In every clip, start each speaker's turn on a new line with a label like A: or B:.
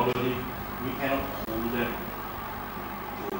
A: orderly, we cannot hold them to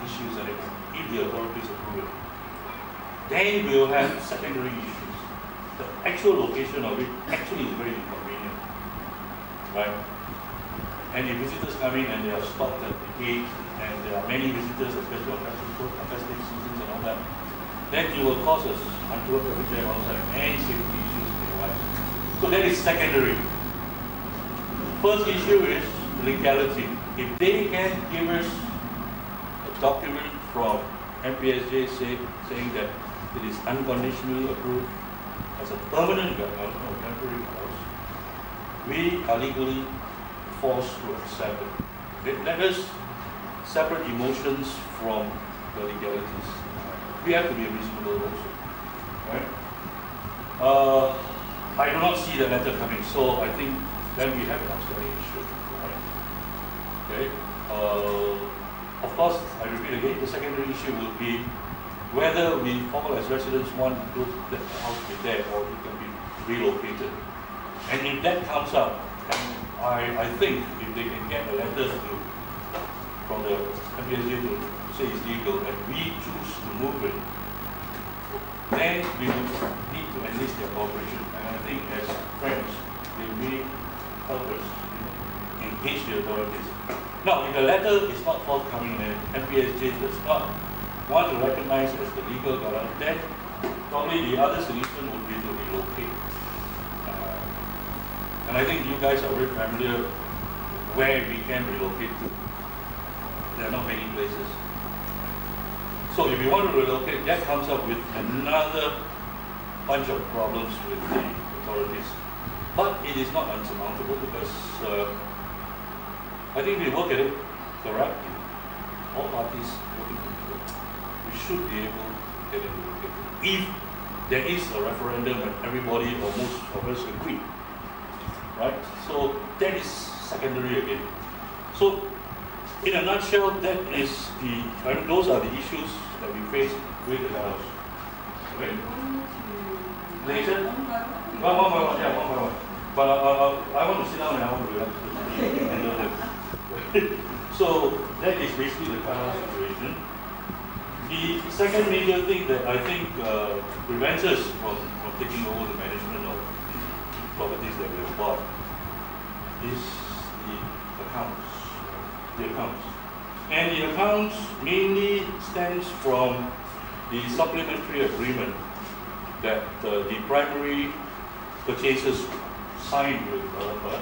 A: issues anymore if the authorities approve it. Then we will have secondary issues. The actual location of it actually is very inconvenient, right? And if visitors come in and they are stopped at the gate, and there are many visitors, especially on festive seasons and all that, then it will cause us untoward traffic jam outside and safety issues in the lives. So that is secondary. First issue is legality. If they can give us a document from MPSJ saying that it is unconditionally approved as a permanent guardhouse or temporary house, we are legally forced to accept it. Let us separate emotions from the legalities. We have to be reasonable also, right? I do not see the letter coming, so I think then we have an outstanding issue, right? Okay. Of course, I repeat again, the secondary issue will be whether we all as residents want the house to be there or it can be relocated. And if that comes up, and I think if they can get a letter from the MPSJ to say it's legal and we choose to move it, then we will need to enlist their cooperation. And I think as friends, they may help us engage the authorities. Now, if the letter is not forthcoming and MPSJ does not want to recognize as the legal guarantee, then probably the other solution would be to relocate. And I think you guys are very familiar where we can relocate to. There are not many places. So if you want to relocate, that comes up with another bunch of problems with the authorities. But it is not unsurmountable because I think we work at it correctly. All parties working together. We should be able to get it relocated. If there is a referendum and everybody or most of us agree. Right? So that is secondary again. So in a nutshell, that is those are the issues that we face with the house. Okay? Later? One by one. But I want to sit down and I want to relax. So that is basically the current situation. The second major thing that I think prevents us from taking over the management of properties that we have bought is the accounts. And the accounts mainly stems from the supplementary agreement that the primary purchasers signed with the developer.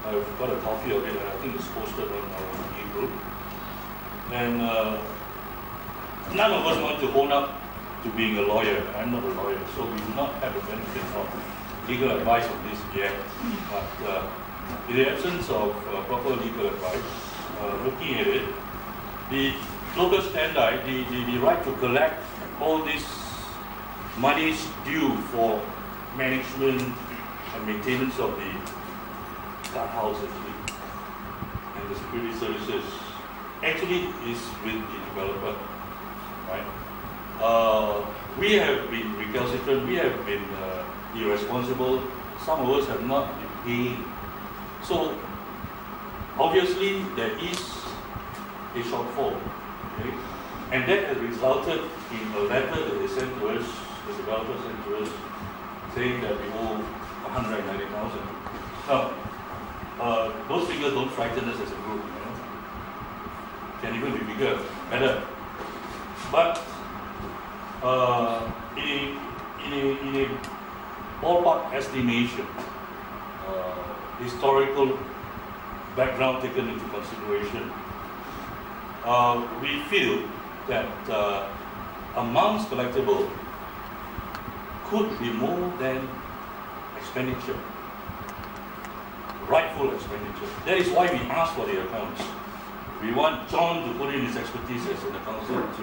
A: I've got a copy of it and I think it's posted on our e-group. And none of us want to own up to being a lawyer. I'm not a lawyer, so we do not have the benefit of legal advice on this yet. But in the absence of proper legal advice, looking at it, the local standard, the right to collect all these monies due for management and maintenance of the guardhouse and the security services actually is with the developer, right? We have been recalcitrant, we have been irresponsible, some of us have not been paying. So obviously there is a shortfall, okay? And that has resulted in a letter that they sent to us, the developer sent to us, saying that we owe 190,000. Now, those figures don't frighten us as a group, you know. Can even be bigger, better. But in a ballpark estimation, historical background taken into consideration, we feel that amounts collectible could be more than expenditure, rightful expenditure. That is why we ask for the accounts. We want John to put in his expertise as an accountant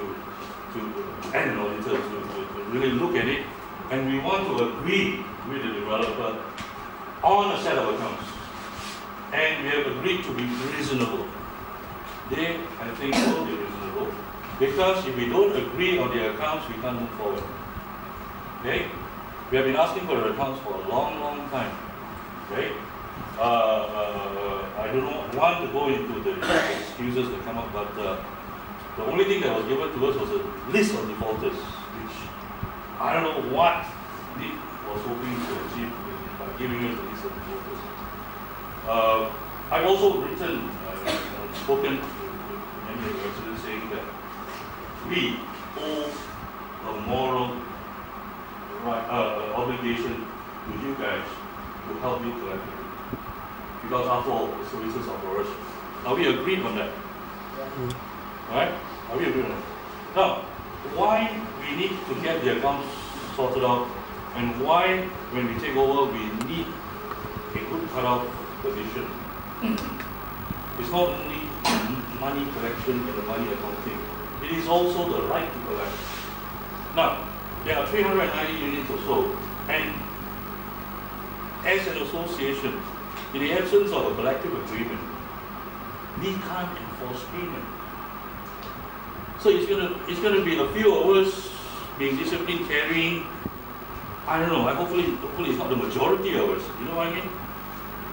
A: and an auditor to really look at it, and we want to agree with the developer on a set of accounts. And we have agreed to be reasonable. They, I think, will be reasonable, because if we don't agree on the accounts, we can't move forward. Okay? We have been asking for the accounts for a long, long time. Okay? I don't know don't want to go into the excuses that come up, but the only thing that was given to us was a list of defaulters, which I don't know what Nick was hoping to achieve by giving us a list of defaulters. I've also written, spoken to many of the residents saying that we owe a moral obligation to you guys to help you collect it. Because after all, the services are for us. Are we agreed on that? Right? Are we agreed on that? Now, why we need to get the accounts sorted out, and why when we take over we need a good cutoff position. It's not only money collection and the money accounting. It is also the right to collect. Now, there are 390 units or so, and as an association, in the absence of a collective agreement, we can't enforce payment. So it's gonna be a few of us being disciplined, carrying, I don't know, hopefully it's not the majority of us, you know what I mean?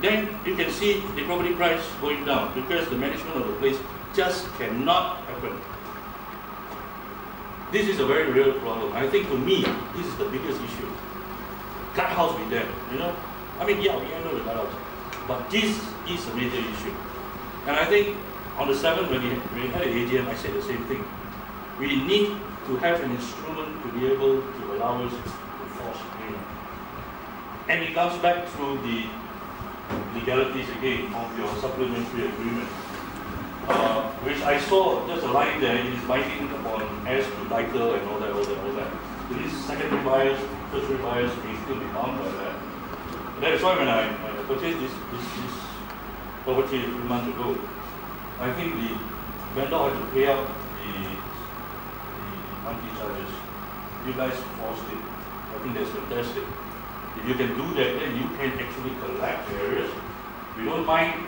A: Then you can see the property price going down because the management of the place just cannot happen. This is a very real problem. I think for me, this is the biggest issue. Guard house with them, you know? I mean, yeah, we handle the guard house, but this is a major issue. And I think on the 7th, when we had an AGM, I said the same thing. We need to have an instrument to be able to allow us to force payment. And it comes back through the legalities again of your supplementary agreement, which I saw just a line there. It is binding upon as to title and all that. So these secondary buyers, tertiary buyers may still be bound by that. And that is why when I purchased this property a few months ago, I think the vendor had to pay out the monthly charges. You guys forced it. I think that's fantastic. If you can do that, then you can actually collect the areas. We don't mind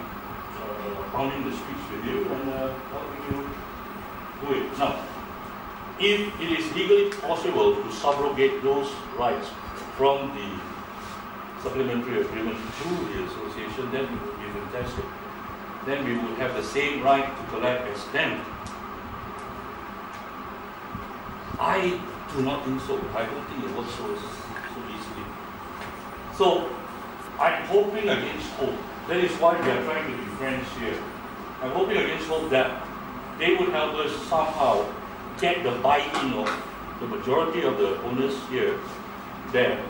A: pounding the streets with you and helping you do it. Now, if it is legally possible to subrogate those rights from the supplementary agreement to the association, then it would be fantastic. Then we would have the same right to collect as them. I do not think so. I don't think it works so easily. So, I'm hoping against hope. That is why we are trying to be friends here. I'm hoping against hope that they would help us somehow get the buy-in of the majority of the owners here, there,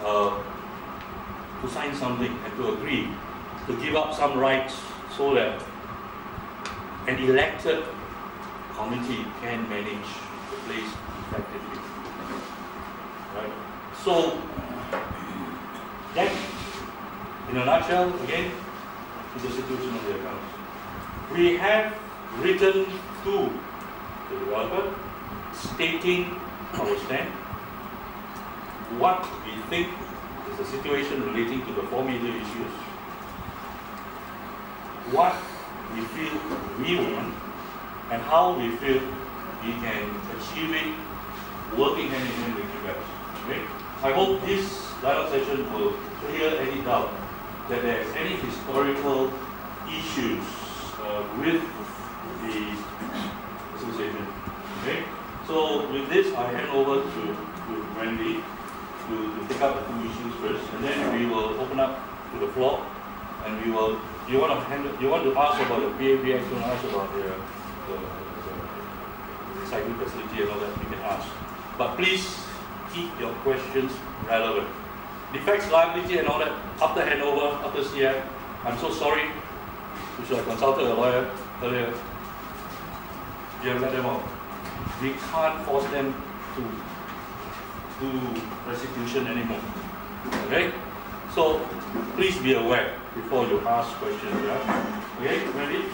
A: to sign something and to agree to give up some rights so that an elected committee can manage the place effectively. Right? So, that, in a nutshell, again, is the situation of the accounts. We have written to the developer stating our stand, what we think is the situation relating to the 4 major issues, what we feel we want, and how we feel we can achieve it working hand in hand with you guys. Okay? I hope this dialogue session will clear any doubt that there is any historical issues with the association. Okay? So with this, I hand over to Wendy to pick up the 2 issues first, and then we will open up to the floor, and we will. You want to ask about the PHRA, you want to ask about the recycling facility and all that, you can ask. But please keep your questions relevant. Defects, liability and all that, after handover, after CF, I'm so sorry, we should have consulted a lawyer earlier. You have let them out. We can't force them to do restitution anymore. Okay? So please be aware before you ask questions. Yeah? Okay, ready?